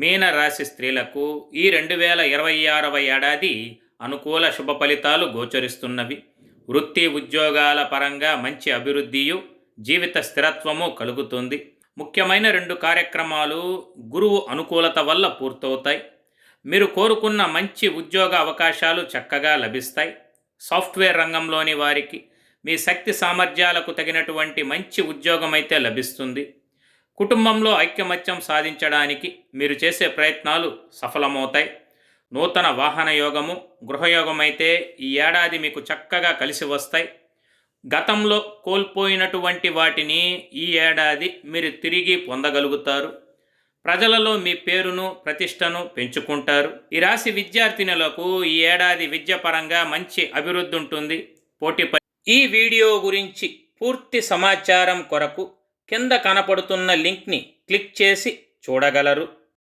మీన రాశి స్త్రీలకు ఈ 2026వ ఏడాది అనుకూల శుభ ఫలితాలు గోచరిస్తున్నవి. వృత్తి ఉద్యోగాల పరంగా మంచి అభివృద్ధియు, జీవిత స్థిరత్వము కలుగుతుంది. ముఖ్యమైన 2 కార్యక్రమాలు గురువు అనుకూలత వల్ల పూర్తవుతాయి. మీరు కోరుకున్న మంచి ఉద్యోగ అవకాశాలు చక్కగా లభిస్తాయి. సాఫ్ట్వేర్ రంగంలోని వారికి మీ శక్తి సామర్థ్యాలకు తగినటువంటి మంచి ఉద్యోగం అయితే లభిస్తుంది. కుటుంబంలో ఐక్యమత్యం సాధించడానికి మీరు చేసే ప్రయత్నాలు సఫలమవుతాయి. నూతన వాహన యోగము, గృహయోగం అయితే ఈ ఏడాది మీకు చక్కగా కలిసి వస్తాయి. గతంలో కోల్పోయినటువంటి వాటిని ఈ ఏడాది మీరు తిరిగి పొందగలుగుతారు. ప్రజలలో మీ పేరును, ప్రతిష్టను పెంచుకుంటారు. ఈ రాశి విద్యార్థినులకు ఈ ఏడాది విద్యపరంగా మంచి అభివృద్ధి ఉంటుంది. ఈ వీడియో గురించి పూర్తి సమాచారం కొరకు కింద కనపడుతున్న లింక్ని క్లిక్ చేసి చూడగలరు.